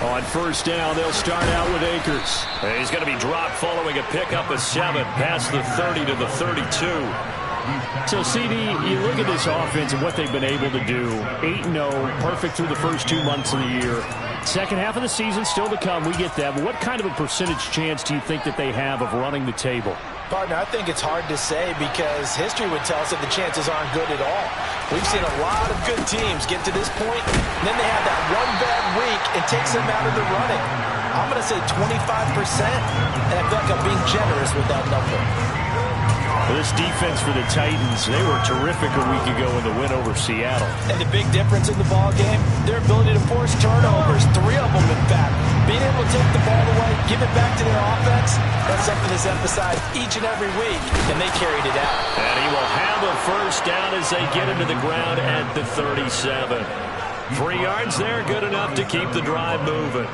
On first down, they'll start out with Akers. He's going to be dropped following a pickup of 7 past the 30 to the 32. So, CD, you look at this offense and what they've been able to do. 8-0, perfect through the first 2 months of the year. Second half of the season still to come. We get that. But what kind of a percentage chance do you think that they have of running the table? Partner, I think it's hard to say because history would tell us that the chances aren't good at all. We've seen a lot of good teams get to this point, and then they have that one bad week and takes them out of the running. I'm going to say 25%, and I feel like I'm being generous with that number. Well, this defense for the Titans, they were terrific a week ago in the win over Seattle. And the big difference in the ball game, their ability to force turnovers, 3 of them in fact. Being able to take the ball away, give it back to their offense, that's something that's emphasized each and every week, and they carried it out. And he will have a first down as they get into the ground at the 37. 3 yards there, good enough to keep the drive moving.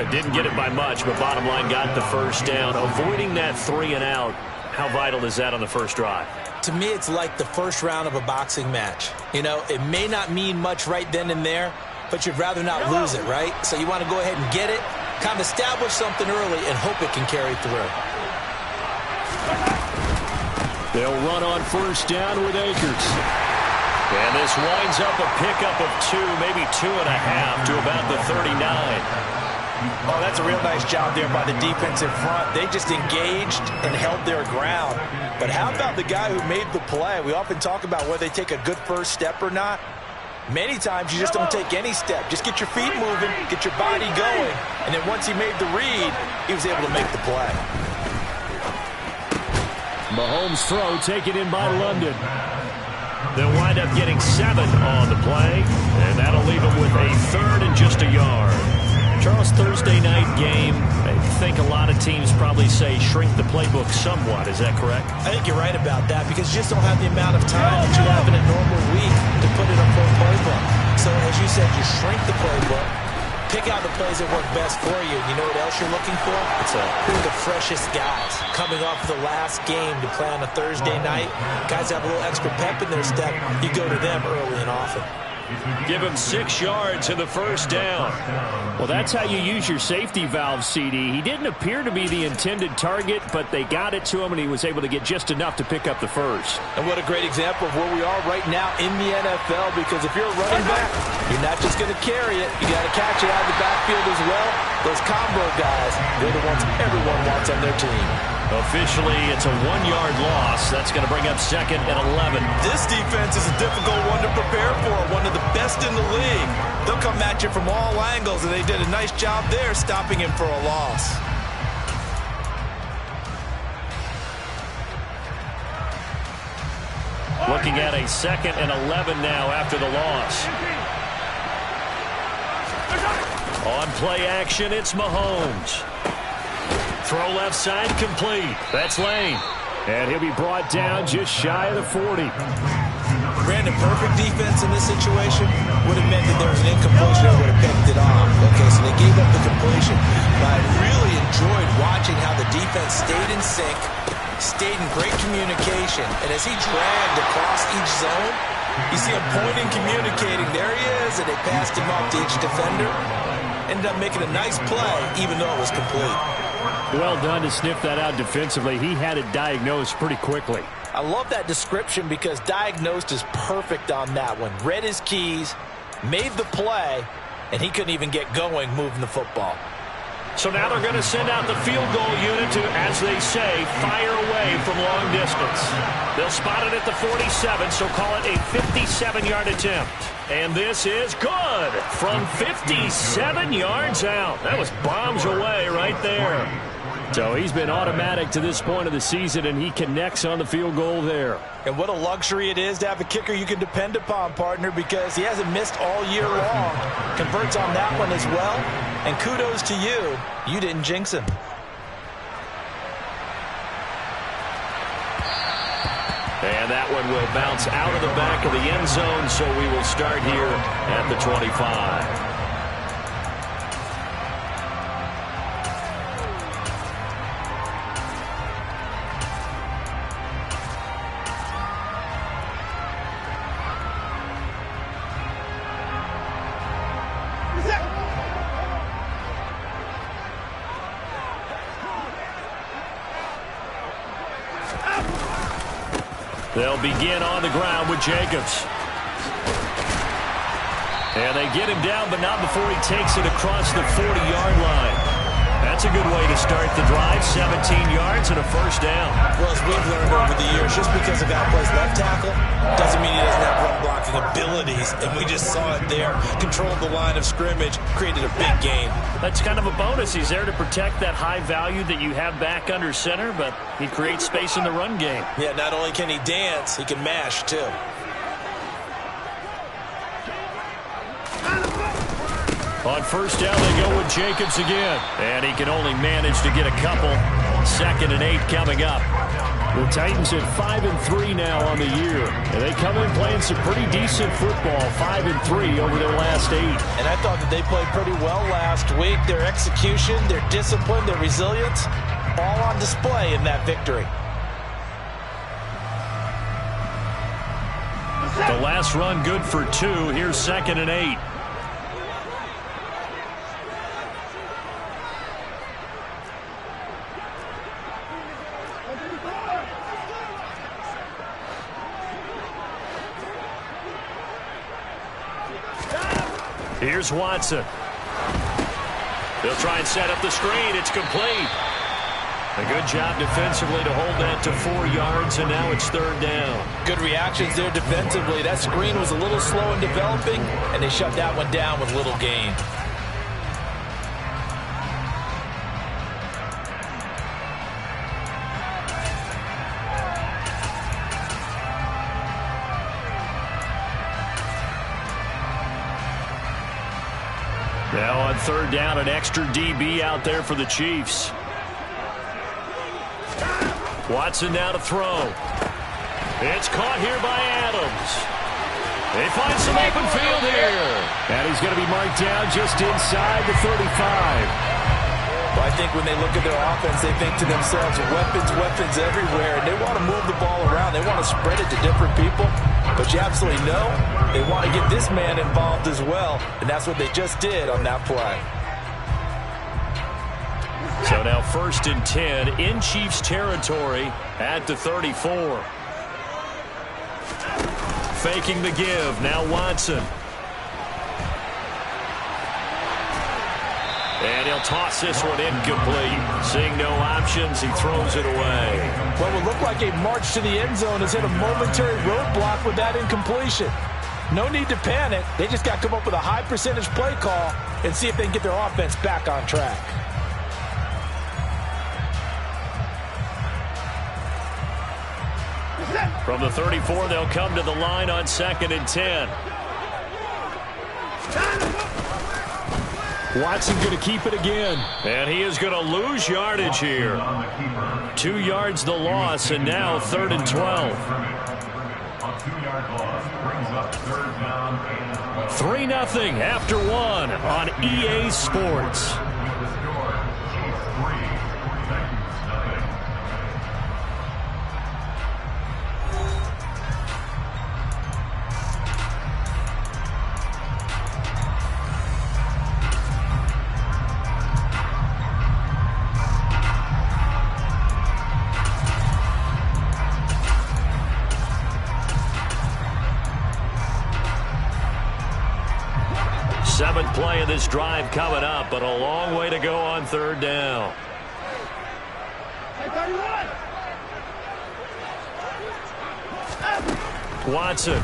Didn't get it by much, but bottom line got the first down. Avoiding that 3 and out. How vital is that on the first drive? To me, it's like the first round of a boxing match. You know, it may not mean much right then and there, but you'd rather not lose it, right? So you want to go ahead and get it, kind of establish something early, and hope it can carry through. They'll run on first down with Akers. And this winds up a pickup of 2, maybe 2.5 to about the 39. Oh, that's a real nice job there by the defense in front. They just engaged and held their ground. But how about the guy who made the play? We often talk about whether they take a good first step or not. Many times you just don't take any step. Just get your feet moving, get your body going, and then once he made the read, he was able to make the play. Mahomes' throw taken in by London. They'll wind up getting 7 on the play, and that'll leave them with a 3rd and just a yard. Charles, Thursday night game, I think a lot of teams probably say shrink the playbook somewhat. Is that correct? I think you're right about that because you just don't have the amount of time that you have in a normal week to put in a full playbook. So as you said, you shrink the playbook, pick out the plays that work best for you. You know what else you're looking for? Who are the freshest guys coming off the last game to play on a Thursday night. Guys have a little extra pep in their step. You go to them early and often. Give him 6 yards to the first down. Well, that's how you use your safety valve, CD. He didn't appear to be the intended target, but they got it to him, and he was able to get just enough to pick up the first. And what a great example of where we are right now in the NFL, because if you're a running back, you're not just going to carry it. You got to catch it out of the backfield as well. Those combo guys, they're the ones everyone wants on their team. Officially, it's a 1-yard loss. That's going to bring up 2nd and 11. This defense is a difficult one to prepare for, one of the best in the league. They'll come at you from all angles, and they did a nice job there stopping him for a loss. Looking at a 2nd and 11 now after the loss. On play action, it's Mahomes. Throw left side complete. That's Lane. And he'll be brought down just shy of the 40. Brandon, perfect defense in this situation would have meant that there was an incompletion that would have picked it off. Okay, so they gave up the completion. But I really enjoyed watching how the defense stayed in sync, stayed in great communication. And as he dragged across each zone, you see him pointing, communicating. There he is, and they passed him off to each defender. Ended up making a nice play, even though it was complete. Well done to sniff that out defensively. He had it diagnosed pretty quickly. I love that description because diagnosed is perfect on that one. Read his keys, made the play, and he couldn't even get going moving the football. So now they're going to send out the field goal unit to, as they say, fire away from long distance. They'll spot it at the 47, so call it a 57-yard attempt. And this is good from 57 yards out. That was bombs away right there. So he's been automatic to this point of the season, and he connects on the field goal there. And what a luxury it is to have a kicker you can depend upon, partner, because he hasn't missed all year long. Converts on that one as well. And kudos to you. You didn't jinx him. And that one will bounce out of the back of the end zone, so we will start here at the 25. They'll begin on the ground with Jacobs. And they get him down, but not before he takes it across the 40-yard line. That's a good way to start the drive. 17 yards and a first down. Well, as we've learned over the years, just because a guy plays left tackle doesn't mean he doesn't have run blocking abilities. And we just saw it there. Controlled the line of scrimmage, created a big gain. That's kind of a bonus. He's there to protect that high value that you have back under center, but he creates space in the run game. Yeah, not only can he dance, he can mash too. On first down, they go with Jacobs again. And he can only manage to get a couple. 2nd and 8 coming up. The Titans at 5-3 now on the year. And they come in playing some pretty decent football. 5-3 over their last 8. And I thought that they played pretty well last week. Their execution, their discipline, their resilience, all on display in that victory. The last run good for 2. Here's 2nd and 8. Here's Watson. They'll try and set up the screen. It's complete. A good job defensively to hold that to 4 yards, and now it's 3rd down. Good reactions there defensively. That screen was a little slow in developing, and they shut that one down with little gain. Now on 3rd down, an extra DB out there for the Chiefs. Watson now to throw. It's caught here by Adams. They find some open field here. And he's going to be marked down just inside the 35. Well, I think when they look at their offense, they think to themselves, weapons, weapons everywhere. And they want to move the ball around. They want to spread it to different people. But you absolutely know they want to get this man involved as well. And that's what they just did on that play. So now 1st and 10 in Chiefs territory at the 34. Faking the give. Now Watson. And he'll toss this one incomplete. Seeing no options, he throws it away. What would look like a march to the end zone has hit a momentary roadblock with that incompletion. No need to panic. They just got to come up with a high percentage play call and see if they can get their offense back on track. From the 34, they'll come to the line on 2nd and 10. Watson going to keep it again. And he is going to lose yardage here. 2 yards the loss, and now 3rd and 12. 3-0 after 1 on EA Sports. Seventh play of this drive coming up, but a long way to go on 3rd down. Watson.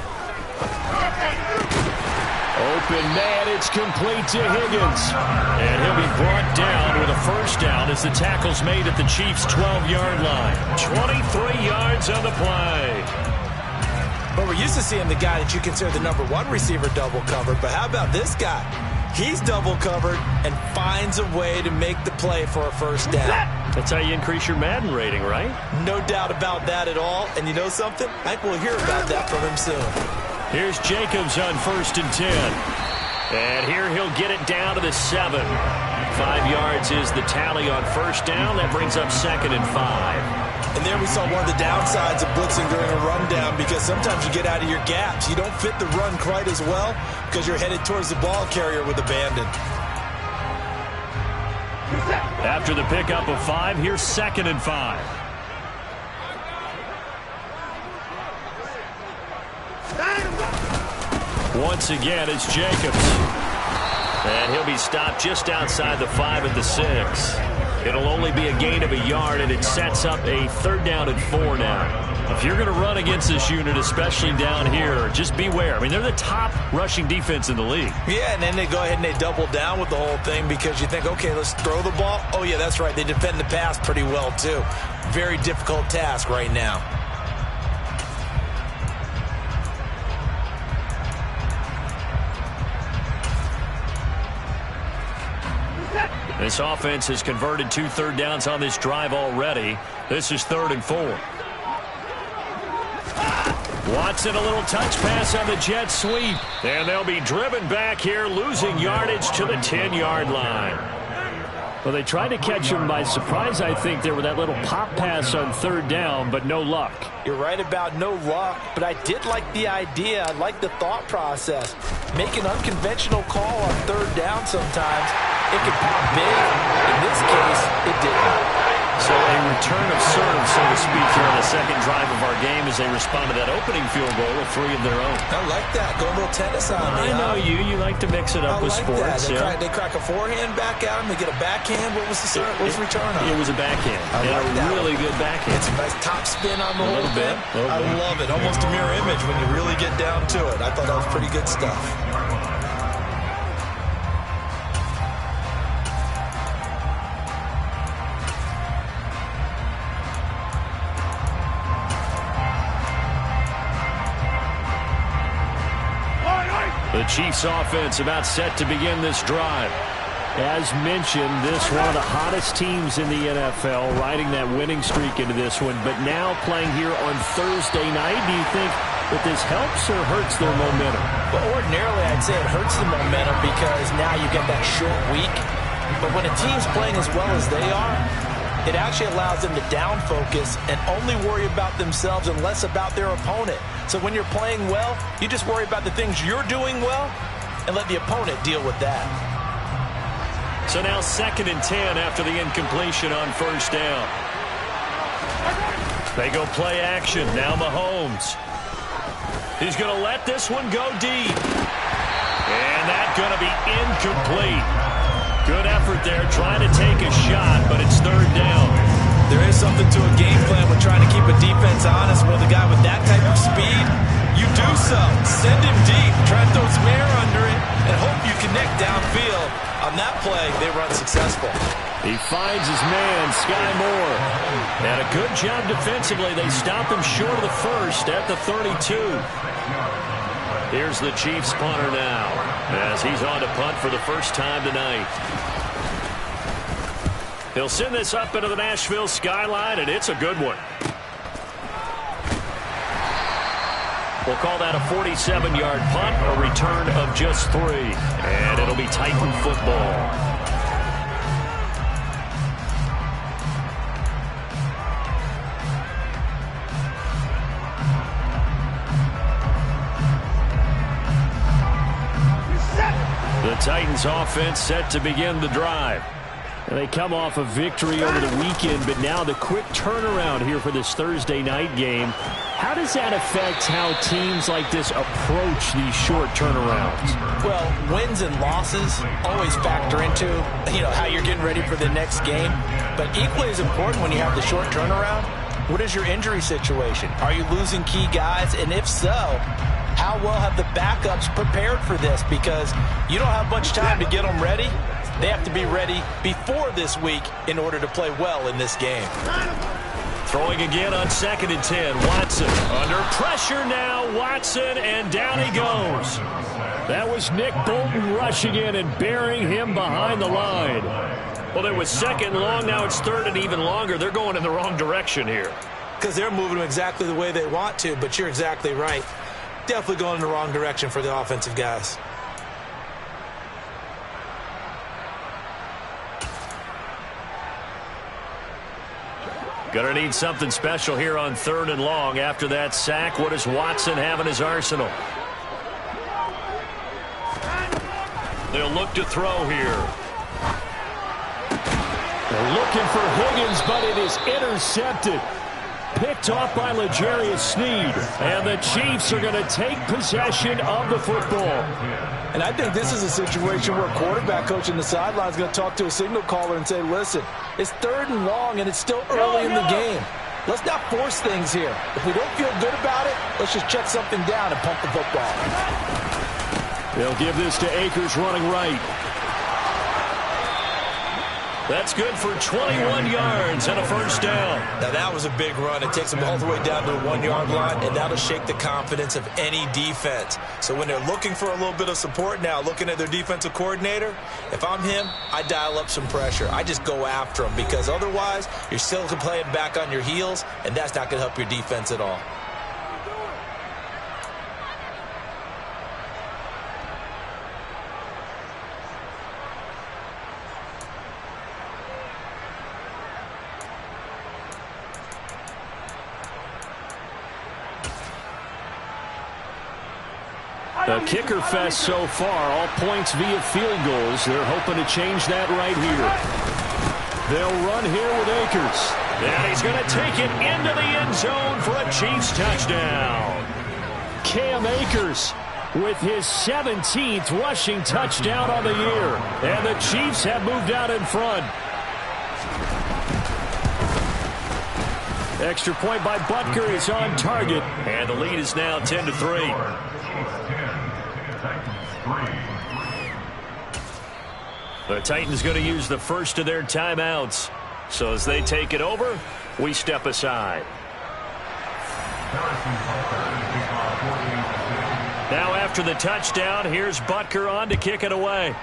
Open man, it's complete to Higgins. And he'll be brought down with a first down as the tackle's made at the Chiefs' 12-yard line. 23 yards on the play. But we're used to seeing the guy that you consider the #1 receiver double covered. But how about this guy? He's double covered and finds a way to make the play for a first down. That's how you increase your Madden rating, right? No doubt about that at all. And you know something? I think we'll hear about that from him soon. Here's Jacobs on 1st and 10. And here he'll get it down to the 7. 5 yards is the tally on first down. That brings up 2nd and 5. And there we saw one of the downsides of blitzing during a rundown, because sometimes you get out of your gaps. You don't fit the run quite as well because you're headed towards the ball carrier with abandon. After the pickup of 5, here's 2nd and 5. Once again, it's Jacobs. And he'll be stopped just outside the 5 at the 6. It'll only be a gain of a yard, and it sets up a 3rd down and 4 now. If you're going to run against this unit, especially down here, just beware. I mean, they're the top rushing defense in the league. Yeah, and then they go ahead and they double down with the whole thing because you think, okay, let's throw the ball. Oh, yeah, that's right. They defend the pass pretty well, too. Very difficult task right now. This offense has converted 2 third downs on this drive already. This is 3rd and 4. Watson, a little touch pass on the jet sweep. And they'll be driven back here, losing yardage to the 10-yard line. Well, they tried to catch him by surprise, I think, there with that little pop pass on 3rd down, but no luck. You're right about no luck, but I did like the idea. I like the thought process. Make an unconventional call on 3rd down sometimes. It could pop big. In this case, it didn't. So a return of serve, so to speak, here on the 2nd drive of our game as they respond to that opening field goal with 3 of their own. I like that. Go a little tennis on me. I know you. You like to mix it up with sports. They crack a forehand back at him. They get a backhand. What was the return on? It was a backhand. I like that. Really good backhand. It's a nice top spin on the whole thing. I bit. love it. Almost a mirror image when you really get down to it. I thought that was pretty good stuff. The Chiefs offense about set to begin this drive. As mentioned, this one of the hottest teams in the NFL, riding that winning streak into this one, but now playing here on Thursday night. Do you think that this helps or hurts their momentum? Well, ordinarily, I'd say it hurts the momentum because now you get that short week. But when a team's playing as well as they are, it actually allows them to down focus and only worry about themselves and less about their opponent. So when you're playing well, you just worry about the things you're doing well and let the opponent deal with that. So now 2nd and 10 after the incompletion on 1st down. They go play action. Now Mahomes. He's going to let this one go deep. And that's going to be incomplete. Good effort there, trying to take a shot, but it's 3rd down. There is something to a game plan with trying to keep a defense honest. With a guy with that type of speed, you do so. Send him deep. Try to throw some air under it and hope you connect downfield. On that play, they were unsuccessful. He finds his man, Sky Moore. And a good job defensively. They stop him short of the 1st at the 32. Here's the Chiefs punter now as he's on to punt for the first time tonight. He'll send this up into the Nashville skyline, and it's a good one. We'll call that a 47-yard punt, a return of just 3. And it'll be Titan football. The Titans offense set to begin the drive. And they come off a victory over the weekend, but now the quick turnaround here for this Thursday night game. How does that affect how teams like this approach these short turnarounds? Well, wins and losses always factor into, how you're getting ready for the next game. But equally as important when you have the short turnaround, what is your injury situation? Are you losing key guys? And if so, how well have the backups prepared for this? Because you don't have much time to get them ready. They have to be ready before this week in order to play well in this game. Throwing again on 2nd and 10. Watson under pressure now. Watson, and down he goes. That was Nick Bolton rushing in and burying him behind the line. Well, it was 2nd long. Now it's 3rd and even longer. They're going in the wrong direction here. Because they're moving them exactly the way they want to, but you're exactly right. Definitely going in the wrong direction for the offensive guys. Gonna need something special here on 3rd and long. After that sack, what does Watson have in his arsenal? They'll look to throw here. They're looking for Higgins, but it is intercepted. Picked off by L'Jarius Sneed. And the Chiefs are going to take possession of the football. And I think this is a situation where a quarterback coach in the sideline is going to talk to a signal caller and say, listen, it's 3rd and long, and it's still early in the game. Let's not force things here. If we don't feel good about it, let's just check something down and pump the football. They'll give this to Akers running right. That's good for 21 yards and a first down. Now that was a big run. It takes them all the way down to the 1-yard line, and that'll shake the confidence of any defense. So when they're looking for a little bit of support now, looking at their defensive coordinator, if I'm him, I dial up some pressure. I just go after them, because otherwise you're still playing back on your heels, and that's not going to help your defense at all. The kicker fest so far, all points via field goals. They're hoping to change that right here. They'll run here with Akers. And he's going to take it into the end zone for a Chiefs touchdown. Cam Akers with his 17th rushing touchdown on the year. And the Chiefs have moved out in front. Extra point by Butker is on target. And the lead is now 10-3. The Titans going to use the first of their timeouts. So as they take it over, we step aside. Now after the touchdown, here's Butker on to kick it away.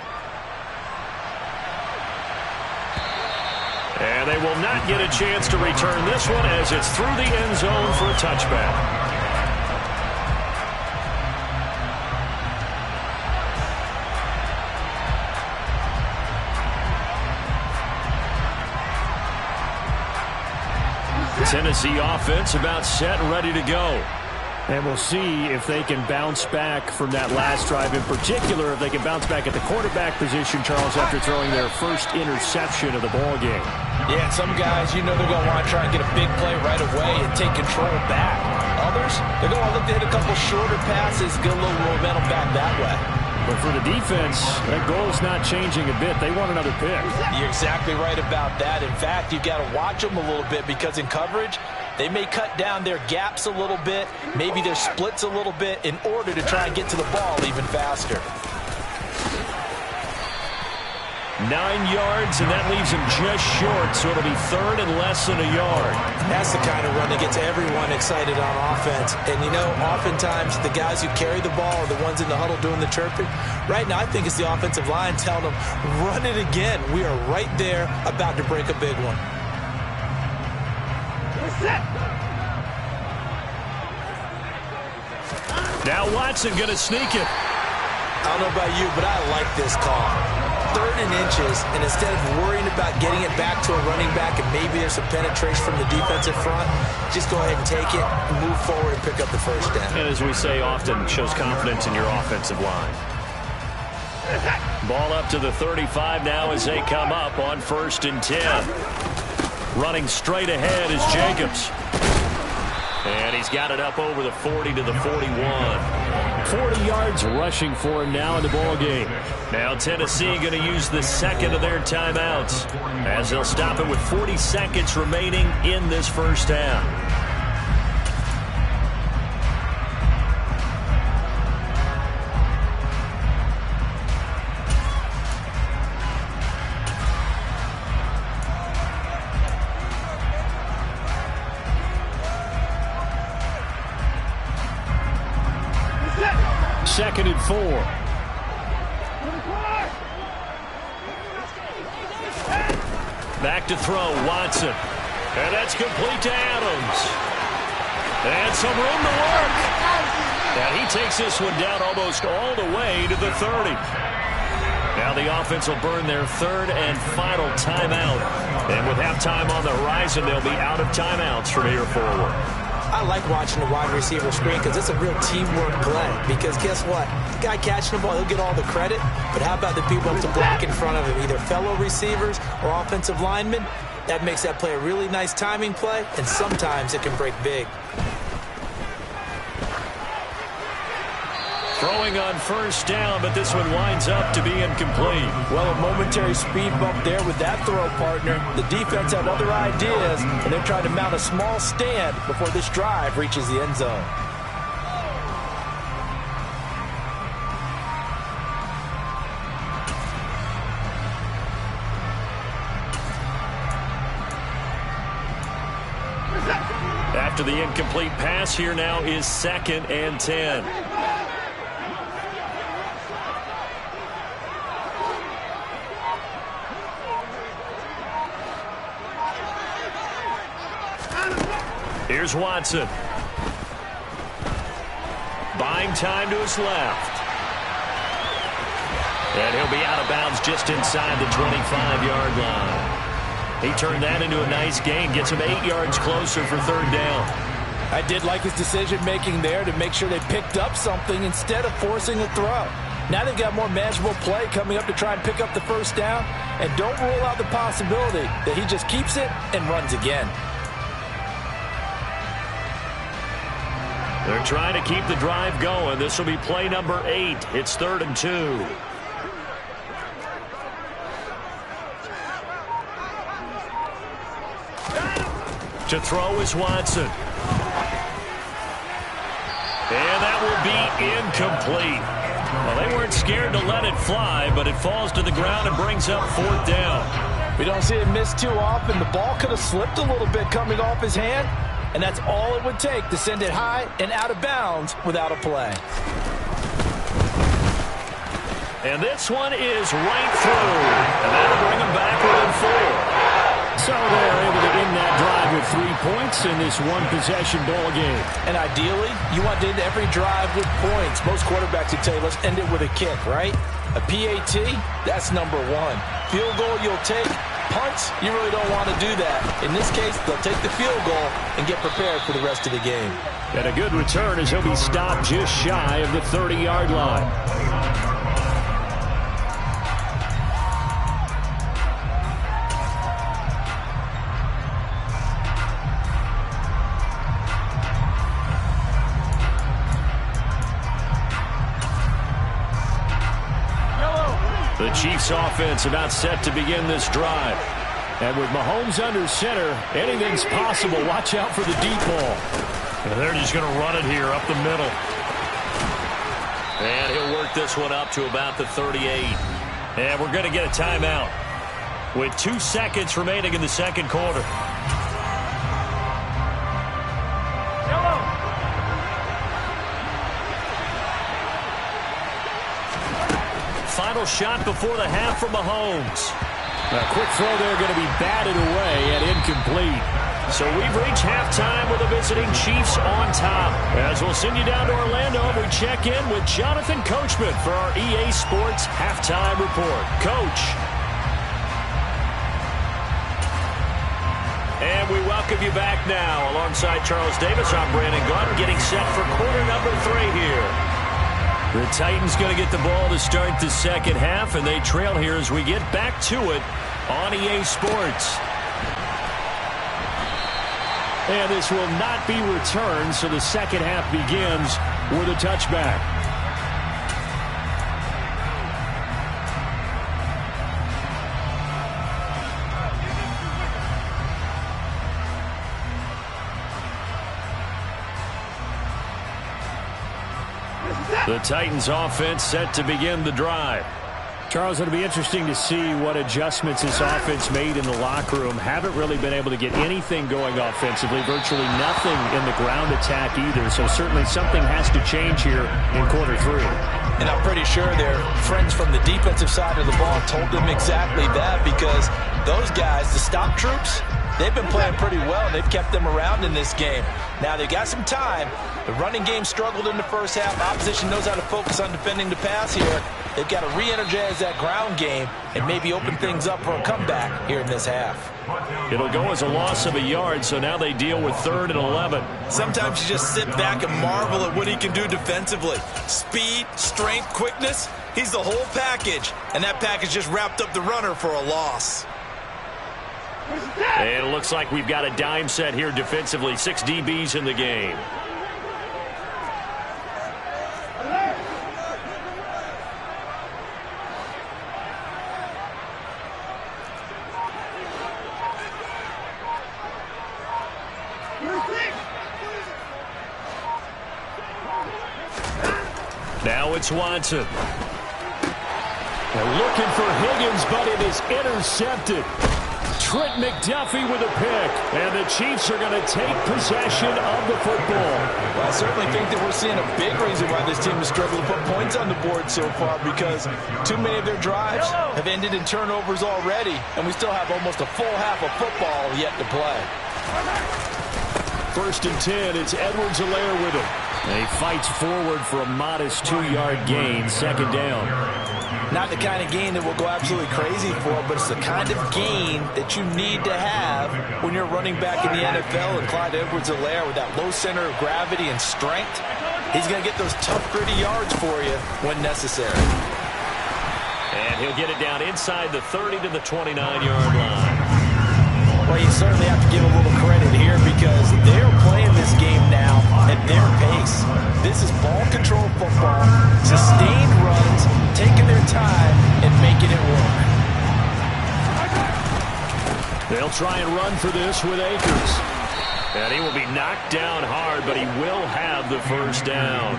And they will not get a chance to return this one as it's through the end zone for a touchback. Tennessee offense about set and ready to go. And we'll see if they can bounce back from that last drive. In particular, if they can bounce back at the quarterback position, Charles, after throwing their first interception of the ball game. Yeah, some guys, you know they're going to want to try and get a big play right away and take control back. Others, they're going to look to hit a couple shorter passes, get a little momentum back that way. But for the defense, that goal is not changing a bit. They want another pick. You're exactly right about that. In fact, you've got to watch them a little bit, because in coverage, they may cut down their gaps a little bit, maybe their splits a little bit, in order to try and get to the ball even faster. 9 yards, and that leaves him just short, so it'll be 3rd and less than a yard. That's the kind of run that gets everyone excited on offense. And, you know, oftentimes the guys who carry the ball are the ones in the huddle doing the chirping. Right now, I think it's the offensive line telling them, run it again. We are right there about to break a big one. Now Watson going to sneak it. I don't know about you, but I like this call. 3rd and inches, and instead of worrying about getting it back to a running back and maybe there's some penetration from the defensive front, just go ahead and take it, move forward, and pick up the first down. And as we say often, shows confidence in your offensive line. Ball up to the 35 now as they come up on 1st and 10. Running straight ahead is Jacobs. And he's got it up over the 40 to the 41. 40 yards rushing for him now in the ball game. Now Tennessee going to use the second of their timeouts as they'll stop it with 40 seconds remaining in this first half. Second and 4. Back to throw, Watson. And that's complete to Adams. And some room to work. And he takes this one down almost all the way to the 30. Now the offense will burn their 3rd and final timeout. And with halftime on the horizon, they'll be out of timeouts from here forward. I like watching the wide receiver screen because it's a real teamwork play. Because guess what? The guy catching the ball, he'll get all the credit. But how about the people to block in front of him, either fellow receivers or offensive linemen? That makes that play a really nice timing play, and sometimes it can break big. Throwing on first down, but this one winds up to be incomplete. Well, a momentary speed bump there with that throw, partner. The defense had other ideas, and they're trying to mount a small stand before this drive reaches the end zone. After the incomplete pass, here now is 2nd and 10. Here's Watson. Buying time to his left. And he'll be out of bounds just inside the 25-yard line. He turned that into a nice gain, gets him 8 yards closer for 3rd down. I did like his decision-making there to make sure they picked up something instead of forcing a throw. Now they've got more manageable play coming up to try and pick up the first down, and don't rule out the possibility that he just keeps it and runs again. They're trying to keep the drive going. This will be play number 8. It's 3rd and 2. To throw is Watson. And that will be incomplete. Well, they weren't scared to let it fly, but it falls to the ground and brings up 4th down. We don't see it miss too often. The ball could have slipped a little bit coming off his hand, and that's all it would take to send it high and out of bounds without a play. And this one is right through. And that'll bring them back within 4. So they're able to end that drive with 3 points in this one-possession ball game. And ideally, you want to end every drive with points. Most quarterbacks would tell you, let's end it with a kick, right? A PAT, that's number 1. Field goal you'll take. Punts, you really don't want to do that. In this case, they'll take the field goal and get prepared for the rest of the game. And a good return as he'll be stopped just shy of the 30-yard line. The Chiefs offense about set to begin this drive. And with Mahomes under center, anything's possible. Watch out for the deep ball. And they're just going to run it here up the middle. And he'll work this one up to about the 38. And we're going to get a timeout with 2 seconds remaining in the second quarter. Final shot before the half from Mahomes. A quick throw there going to be batted away and incomplete. So we've reached halftime with the visiting Chiefs on top. As we'll send you down to Orlando, we check in with Jonathan Coachman for our EA Sports Halftime Report. Coach. And we welcome you back now. Alongside Charles Davis, I'm Brandon Gunn, getting set for quarter number 3 here. The Titans going to get the ball to start the second half, and they trail here as we get back to it on EA Sports. And this will not be returned, so the second half begins with a touchback. The Titans offense set to begin the drive. Charles, it'll be interesting to see what adjustments this offense made in the locker room. Haven't really been able to get anything going offensively, virtually nothing in the ground attack either. So certainly something has to change here in quarter 3. And I'm pretty sure their friends from the defensive side of the ball told them exactly that, because those guys, the stop troops, they've been playing pretty well. They've kept them around in this game. Now they've got some time. The running game struggled in the first half. Opposition knows how to focus on defending the pass here. They've got to re-energize that ground game and maybe open things up for a comeback here in this half. It'll go as a loss of a yard, so now they deal with 3rd and 11. Sometimes you just sit back and marvel at what he can do defensively. Speed, strength, quickness, he's the whole package. And that package just wrapped up the runner for a loss. And it looks like we've got a dime set here defensively. 6 DBs in the game. Now it's Watson. They're looking for Higgins, but it is intercepted. Trent McDuffie with a pick. And the Chiefs are going to take possession of the football. Well, I certainly think that we're seeing a big reason why this team has struggled to put points on the board so far, because too many of their drives have ended in turnovers already, and we still have almost a full half of football yet to play. 1st and 10, it's Edwards-Helaire with it. And he fights forward for a modest 2-yard gain, 2nd down. Not the kind of gain that we'll go absolutely crazy for, but it's the kind of gain that you need to have when you're running back in the NFL. And Clyde Edwards-Helaire, with that low center of gravity and strength, he's going to get those tough, gritty yards for you when necessary. And he'll get it down inside the 30 to the 29-yard line. Well, you certainly have to give a little credit here because they're playing this game now at their pace. This is ball control football, sustained runs, taking their time and making it work. They'll try and run for this with Akers. And he will be knocked down hard, but he will have the 1st down.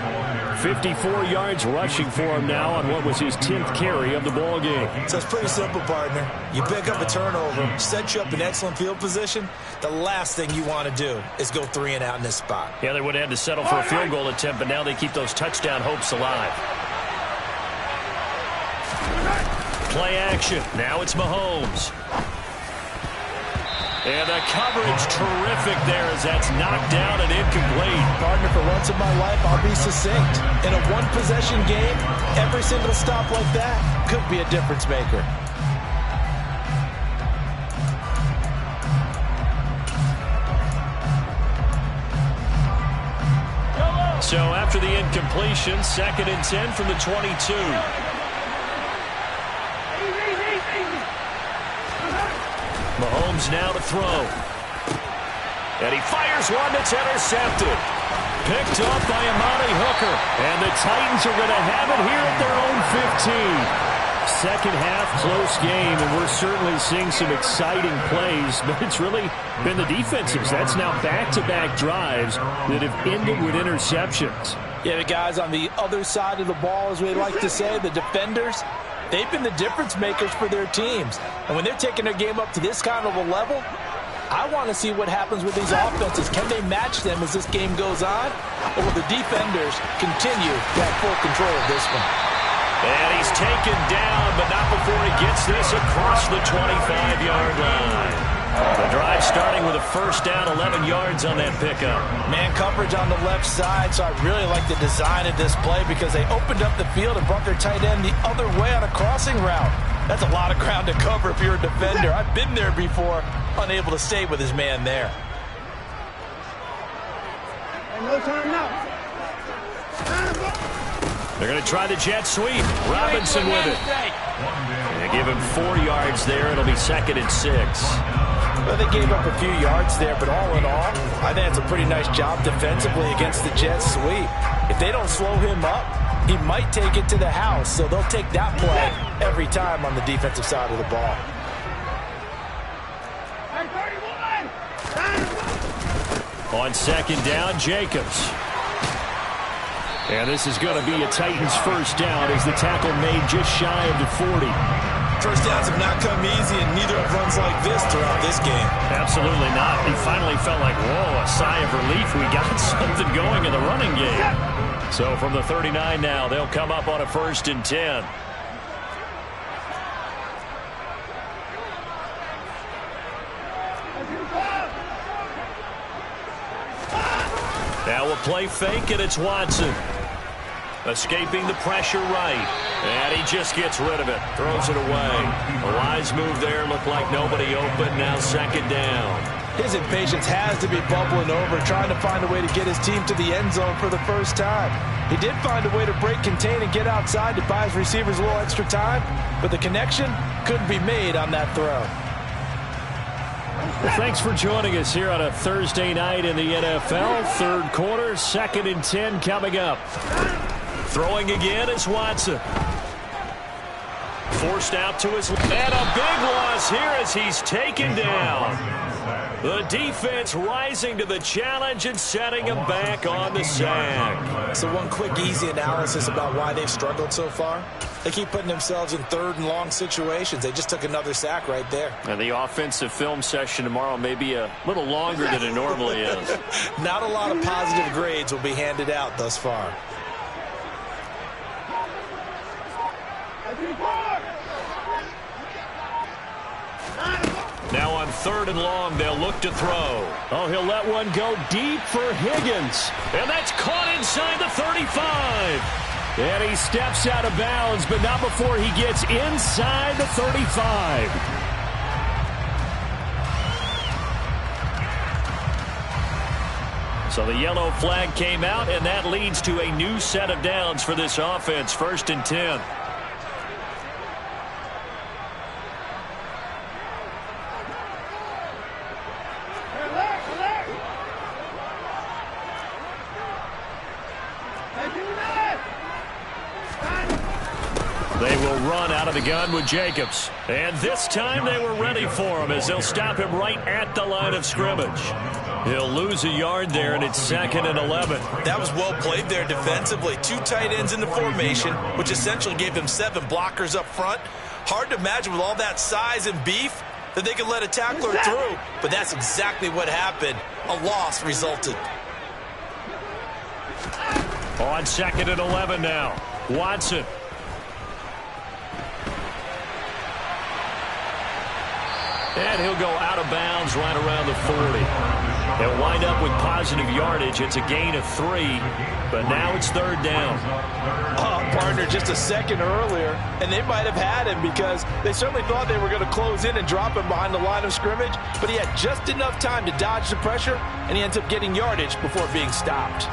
54 yards rushing for him now on what was his 10th carry of the ball game. So it's pretty simple, partner. You pick up a turnover, set you up in excellent field position. The last thing you want to do is go 3 and out in this spot. Yeah, they would have had to settle for a field goal attempt, but now they keep those touchdown hopes alive. Play action. Now it's Mahomes. And the coverage terrific there as that's knocked down and incomplete. Partner, for once in my life, I'll be succinct. In a one-possession game, every single stop like that could be a difference maker. So after the incompletion, 2nd and 10 from the 22. Mahomes now to throw. And he fires one that's intercepted. Picked up by Amani Hooker. And the Titans are going to have it here at their own 15. Second half, close game, and we're certainly seeing some exciting plays, but it's really been the defensives. That's now back-to-back drives that have ended with interceptions. Yeah, the guys on the other side of the ball, as we like to say, the defenders, they've been the difference makers for their teams. And when they're taking their game up to this kind of a level, I want to see what happens with these offenses. Can they match them as this game goes on? Or will the defenders continue to have full control of this one? And he's taken down, but not before he gets this across the 25-yard line. The drive starting with a 1st down, 11 yards on that pickup. Man coverage on the left side, so I really like the design of this play because they opened up the field and brought their tight end the other way on a crossing route. That's a lot of ground to cover if you're a defender. I've been there before, unable to stay with his man there. No time now. They're going to try the jet sweep. Robinson with it. They give him 4 yards there. It'll be 2nd and 6. Well, they gave up a few yards there, but all in all, I think it's a pretty nice job defensively against the jet sweep. If they don't slow him up, he might take it to the house, so they'll take that play every time on the defensive side of the ball. On 2nd down, Jacobs. And this is going to be a Titans 1st down as the tackle made just shy of the 40. First downs have not come easy, and neither have runs like this throughout this game. Absolutely not. He finally felt like, whoa, a sigh of relief. We got something going in the running game. So from the 39 now, they'll come up on a 1st and 10. Now we'll play fake, and it's Watson. Escaping the pressure right. And he just gets rid of it. Throws it away. A wise move there. Looked like nobody open. Now 2nd down. His impatience has to be bubbling over, trying to find a way to get his team to the end zone for the first time. He did find a way to break, contain, and get outside to buy his receivers a little extra time, but the connection couldn't be made on that throw. Well, thanks for joining us here on a Thursday night in the NFL. Third quarter, 2nd and 10 coming up. Throwing again is Watson. Forced out to his left. And a big loss here as he's taken down. The defense rising to the challenge and setting him back on the sack. So one quick, easy analysis about why they've struggled so far. They keep putting themselves in 3rd and long situations. They just took another sack right there. And the offensive film session tomorrow may be a little longer than it normally is. Not a lot of positive grades will be handed out thus far. Now on 3rd and long, they'll look to throw. Oh, he'll let one go deep for Higgins. And that's caught inside the 35. And he steps out of bounds, but not before he gets inside the 35. So the yellow flag came out, and that leads to a new set of downs for this offense. 1st and 10. They will run out of the gun with Jacobs. And this time they were ready for him as they'll stop him right at the line of scrimmage. He'll lose a yard there, and it's 2nd and 11. That was well played there defensively. 2 tight ends in the formation, which essentially gave them 7 blockers up front. Hard to imagine with all that size and beef that they could let a tackler through. But that's exactly what happened. A loss resulted. On 2nd and 11 now. Watson. And he'll go out of bounds right around the 40. They'll wind up with positive yardage. It's a gain of 3, but now it's 3rd down. Partner, just a second earlier, and they might have had him because they certainly thought they were going to close in and drop him behind the line of scrimmage, but he had just enough time to dodge the pressure, and he ends up getting yardage before being stopped.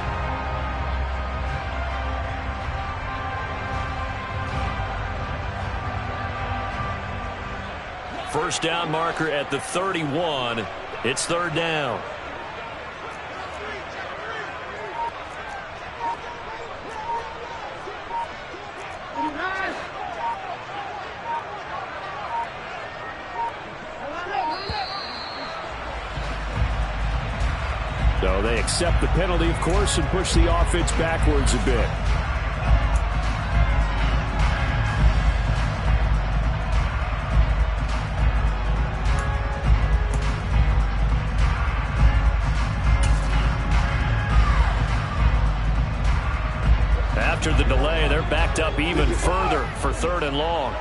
First down marker at the 31. It's 3rd down. So they accept the penalty, of course, and push the offense backwards a bit. After the delay, they're backed up even further for 3rd and long.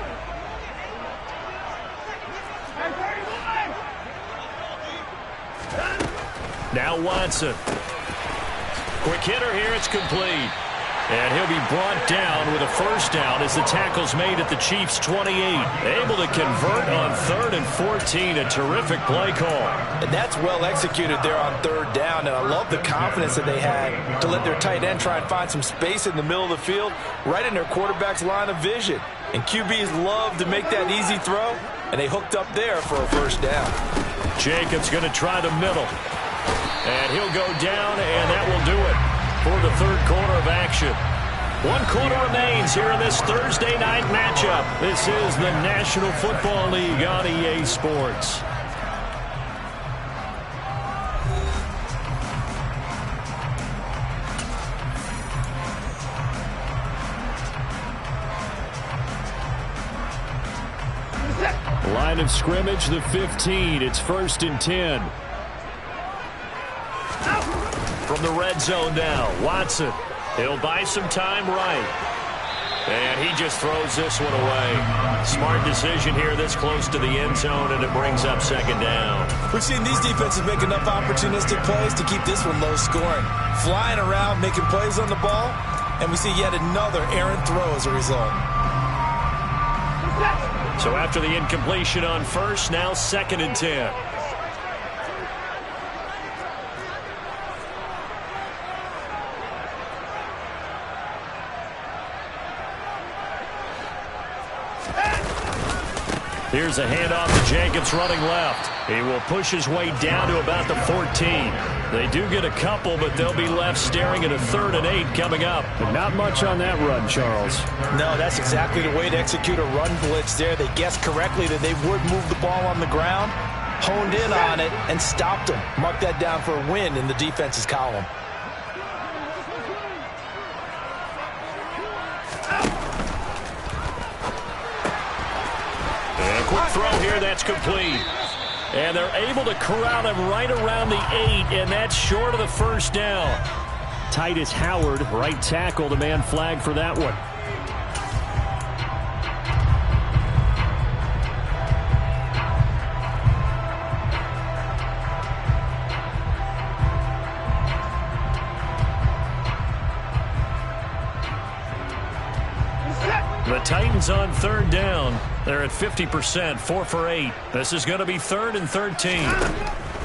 Now Watson. Quick hitter here, it's complete. And he'll be brought down with a first down as the tackle's made at the Chiefs' 28. Able to convert on 3rd and 14. A terrific play call. And that's well executed there on 3rd down. And I love the confidence that they had to let their tight end try and find some space in the middle of the field, right in their quarterback's line of vision. And QBs love to make that easy throw, and they hooked up there for a first down. Jacobs going to try the middle. And he'll go down, and that will do it for the 3rd quarter of action. 1 quarter remains here in this Thursday night matchup. This is the National Football League on EA Sports. Line of scrimmage, the 15. It's 1st and 10. From the red zone now, Watson. He'll buy some time right. And he just throws this one away. Smart decision here this close to the end zone, and it brings up 2nd down. We've seen these defenses make enough opportunistic plays to keep this one low scoring. Flying around, making plays on the ball, and we see yet another errant throw as a result. So after the incompletion on first, now 2nd and 10. Here's a handoff to Jacobs running left. He will push his way down to about the 14. They do get a couple, but they'll be left staring at a 3rd and 8 coming up. But not much on that run, Charles. No, that's exactly the way to execute a run blitz there. They guessed correctly that they would move the ball on the ground, honed in on it, and stopped them. Mark that down for a win in the defense's column. And a quick throw here, that's complete. And they're able to corral him right around the 8, and that's short of the first down. Titus Howard, right tackle, the man flagged for that one. The Titans on 3rd down. They're at 50%, 4 for 8. This is going to be 3rd and 13.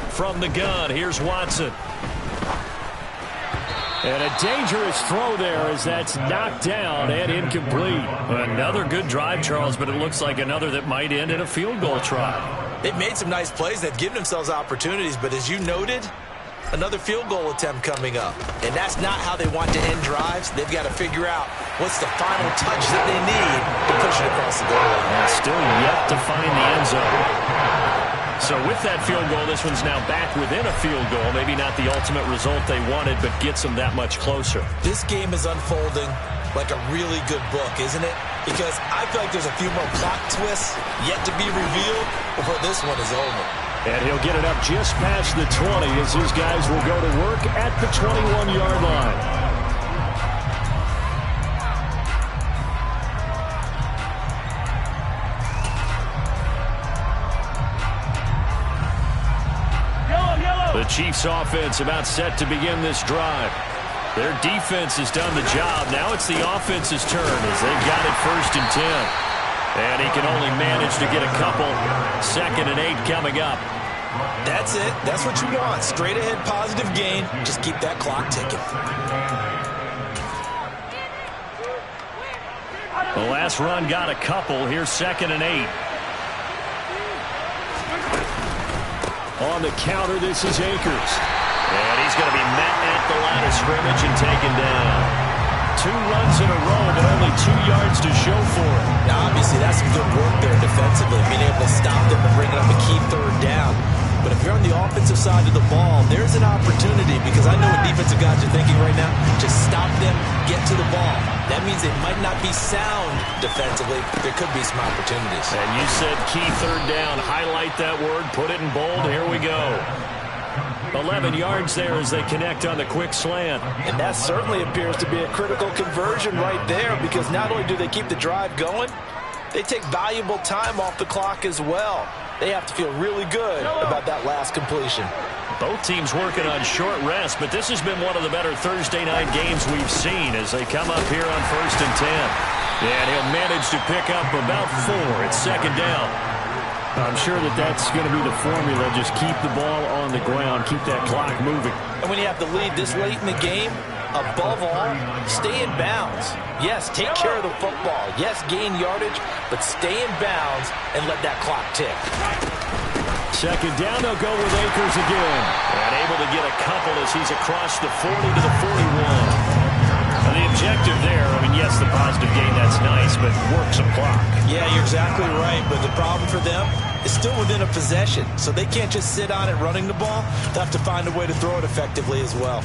From the gun, here's Watson. And a dangerous throw there as that's knocked down and incomplete. Another good drive, Charles, but it looks like another that might end in a field goal try. They've made some nice plays. They've given themselves opportunities, but as you noted, another field goal attempt coming up. And that's not how they want to end drives. They've got to figure out what's the final touch that they need to push it across the goal line. And still yet to find the end zone. So with that field goal, this one's now back within a field goal. Maybe not the ultimate result they wanted, but gets them that much closer. This game is unfolding like a really good book, isn't it? Because I feel like there's a few more plot twists yet to be revealed before this one is over. And he'll get it up just past the 20 as his guys will go to work at the 21-yard line. The Chiefs offense about set to begin this drive. Their defense has done the job. Now it's the offense's turn as they've got it 1st and 10. And he can only manage to get a couple. 2nd and 8 coming up. That's it. That's what you want. Straight ahead positive gain. Just keep that clock ticking. The last run got a couple. Here's 2nd and 8. On the counter, this is Akers. And he's going to be met at the line of scrimmage and taken down. 2 runs in a row, but only 2 yards to show for it. Now, obviously, that's some good work there defensively, being able to stop them and bring up a key 3rd down. But if you're on the offensive side of the ball, there's an opportunity, because I know what defensive guys are thinking right now. Just stop them, get to the ball. That means they might not be sound defensively. There could be some opportunities. And you said key 3rd down. Highlight that word. Put it in bold. Here we go. 11 yards there as they connect on the quick slant. And that certainly appears to be a critical conversion right there, because not only do they keep the drive going, they take valuable time off the clock as well. They have to feel really good about that last completion. Both teams working on short rest, but this has been one of the better Thursday night games we've seen as they come up here on 1st and 10. And he'll manage to pick up about 4 at 2nd down. I'm sure that's going to be the formula. Just keep the ball on the ground, keep that clock moving. And when you have the lead this late in the game, above all, stay in bounds. Yes, take care of the football. Yes, gain yardage, but stay in bounds and let that clock tick. 2nd down, they'll go with Akers again. And able to get a couple as he's across the 40 to the 41. And the objective there, I mean, yes, the positive gain, that's nice, but work some clock. Yeah, you're exactly right, but the problem for them is still within a possession, so they can't just sit on it running the ball. They'll have to find a way to throw it effectively as well.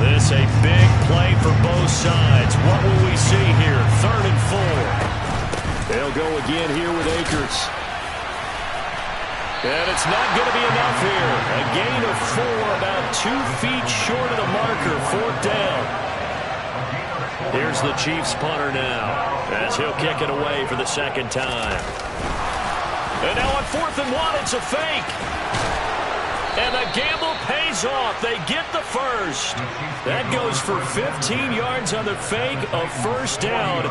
This a big play for both sides. What will we see here? 3rd and 4. They'll go again here with Akers. And it's not going to be enough here. A gain of 4, about 2 feet short of the marker. 4th down. Here's the Chiefs punter now as he'll kick it away for the 2nd time. And now on 4th and 1, it's a fake. And the gamble pays off. They get the first. That goes for 15 yards on the fake, a 1st down.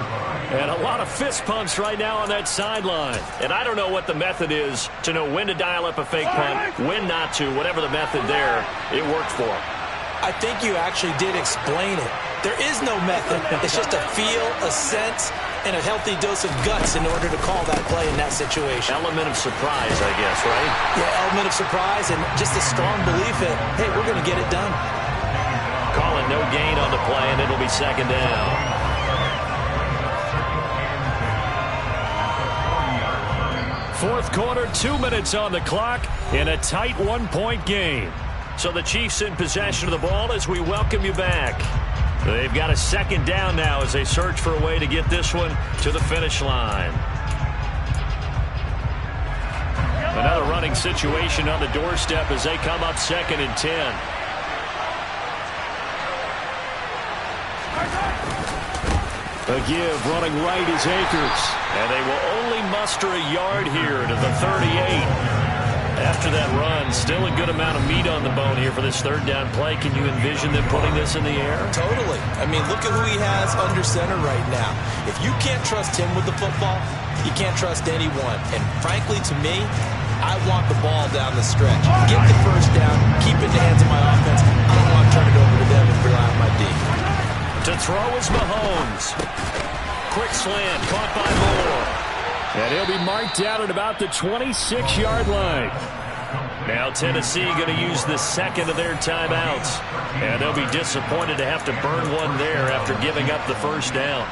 And a lot of fist pumps right now on that sideline. And I don't know what the method is to know when to dial up a fake punt, when not to. Whatever the method there, it worked for them. I think you actually did explain it. There is no method. It's just a feel, a sense, and a healthy dose of guts in order to call that play in that situation. Element of surprise, I guess, right? Yeah, element of surprise and just a strong belief that, hey, we're going to get it done. Calling no gain on the play, and it'll be second down. Fourth quarter, 2 minutes on the clock in a tight one-point game. So the Chiefs in possession of the ball as we welcome you back. They've got a second down now as they search for a way to get this one to the finish line. Another running situation on the doorstep as they come up 2nd and 10. A give running right is Akers. And they will only muster a yard here to the 38. After that run, still a good amount of meat on the bone here for this third down play. Can you envision them putting this in the air? Totally. I mean, look at who he has under center right now. If you can't trust him with the football, you can't trust anyone. And frankly, to me, I want the ball down the stretch. Get the first down, keep it in the hands of my offense. I don't want to turn it over to them and rely on my D. To throw is Mahomes. Quick slant, caught by Moore. And he'll be marked out at about the 26-yard line. Now Tennessee going to use the second of their timeouts. And they'll be disappointed to have to burn one there after giving up the first down.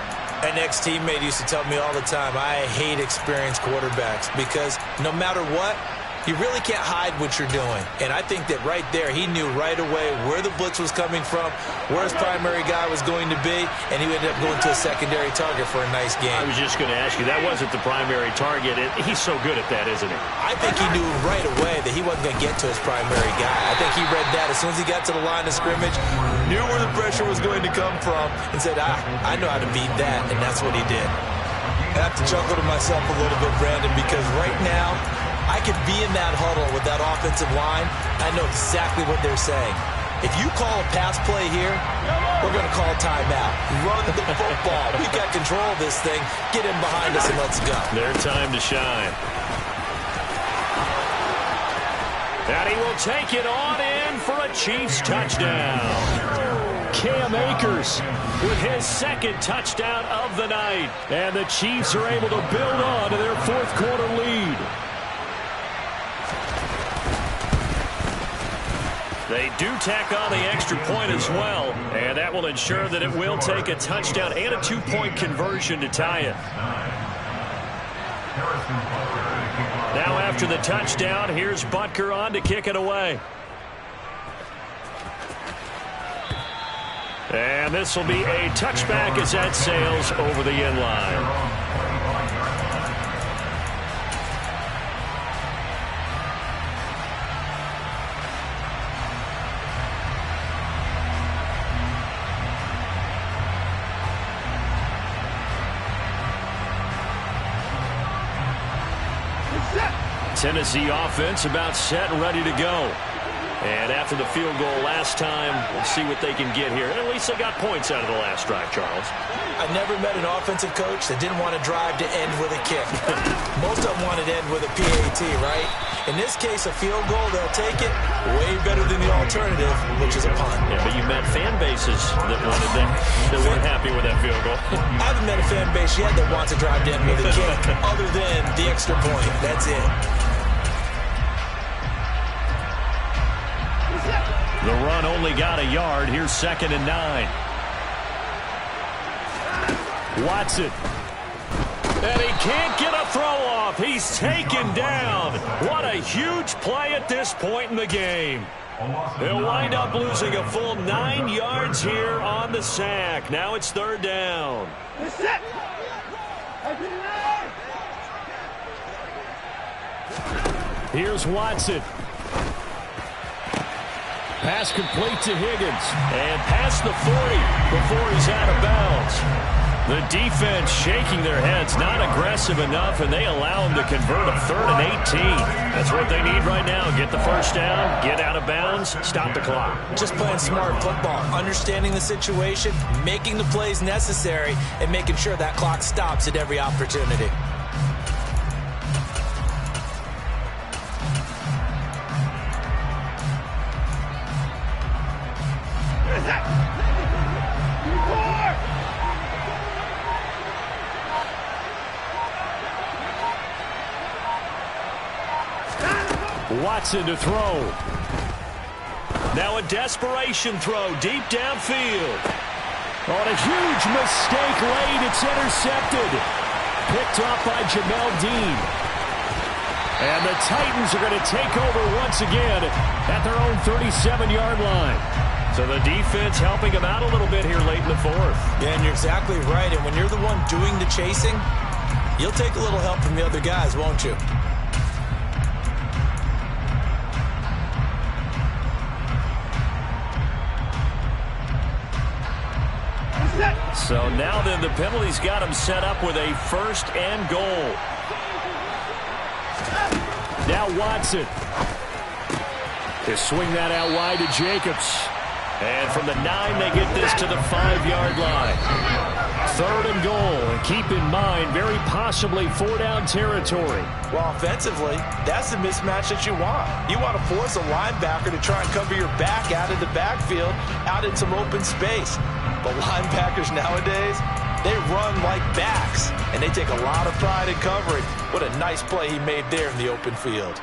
An ex-teammate used to tell me all the time, I hate experienced quarterbacks because no matter what, you really can't hide what you're doing. And I think that right there, he knew right away where the blitz was coming from, where his primary guy was going to be, and he ended up going to a secondary target for a nice game. I was just going to ask you, that wasn't the primary target. He's so good at that, isn't he? I think he knew right away that he wasn't going to get to his primary guy. I think he read that as soon as he got to the line of scrimmage, knew where the pressure was going to come from, and said, I know how to beat that, and that's what he did. I have to chuckle to myself a little bit, Brandon, because right now, I could be in that huddle with that offensive line. I know exactly what they're saying. If you call a pass play here, we're going to call a timeout. Run the football. We got control of this thing. Get in behind us and let's go. Their time to shine. And he will take it on in for a Chiefs touchdown. Cam Akers with his second touchdown of the night. And the Chiefs are able to build on to their fourth quarter lead. They do tack on the extra point as well, and that will ensure that it will take a touchdown and a two-point conversion to tie it. Now after the touchdown, here's Butker on to kick it away. And this will be a touchback as that sails over the end line. Tennessee offense about set and ready to go. And after the field goal last time, we'll see what they can get here. At least they got points out of the last drive, Charles. I never met an offensive coach that didn't want to drive to end with a kick. Most of them wanted to end with a PAT, right? In this case, a field goal, they'll take it way better than the alternative, which is a punt. Yeah, but you met fan bases that wanted that, that weren't happy with that field goal. I haven't met a fan base yet that wants to drive to end with a kick other than the extra point. That's it. The run only got a yard. Here's 2nd and 9. Watson. And he can't get a throw off. He's taken down. What a huge play at this point in the game. They'll wind up losing a full 9 yards here on the sack. Now it's 3rd down. Here's Watson. Pass complete to Higgins. And past the 40 before he's out of bounds. The defense shaking their heads, not aggressive enough, and they allow him to convert a 3rd and 18. That's what they need right now. Get the first down, get out of bounds, stop the clock. Just playing smart football, understanding the situation, making the plays necessary, and making sure that clock stops at every opportunity. Watson to throw. Now a desperation throw deep downfield. On a huge mistake late, it's intercepted. Picked off by Jamel Dean. And the Titans are going to take over once again at their own 37-yard line. So the defense helping them out a little bit here late in the fourth. Yeah, and you're exactly right. And when you're the one doing the chasing, you'll take a little help from the other guys, won't you? So now then the penalty's got him set up with a 1st and goal. Now Watson. They swing that out wide to Jacobs. And from the 9, they get this to the 5-yard line. 3rd and goal. And keep in mind, very possibly 4-down territory. Well, offensively, that's the mismatch that you want. You want to force a linebacker to try and cover your back out of the backfield, out in some open space. But linebackers nowadays, they run like backs, and they take a lot of pride in covering. What a nice play he made there in the open field.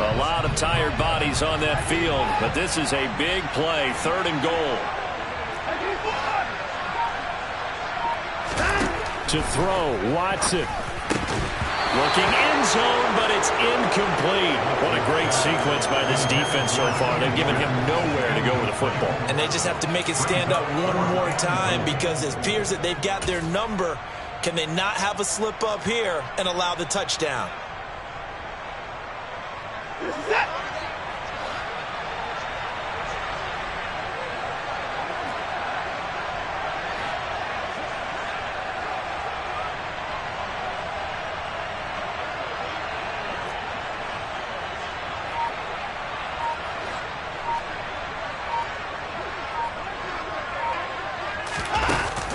A lot of tired bodies on that field, but this is a big play, 3rd and goal. To throw, Watson. Looking end zone, but it's incomplete. What a great sequence by this defense so far. They've given him nowhere to go with the football. And they just have to make it stand up one more time because it appears that they've got their number. Can they not have a slip up here and allow the touchdown?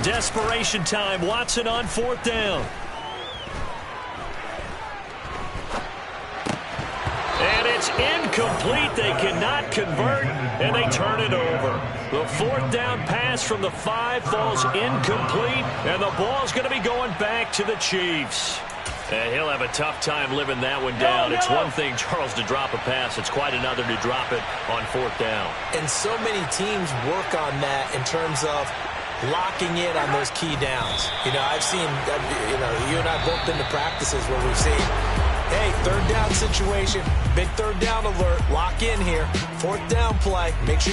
Desperation time. Watson on 4th down. And it's incomplete. They cannot convert, and they turn it over. The 4th down pass from the 5 falls incomplete, and the ball's going to be going back to the Chiefs. And he'll have a tough time living that one down. It's one thing, Charles, to drop a pass. It's quite another to drop it on 4th down. And so many teams work on that in terms of locking in on those key downs. You know, I've seen, you and I both been to practices where we've seen, hey, 3rd down situation, big 3rd down alert, lock in here, 4th down play, make sure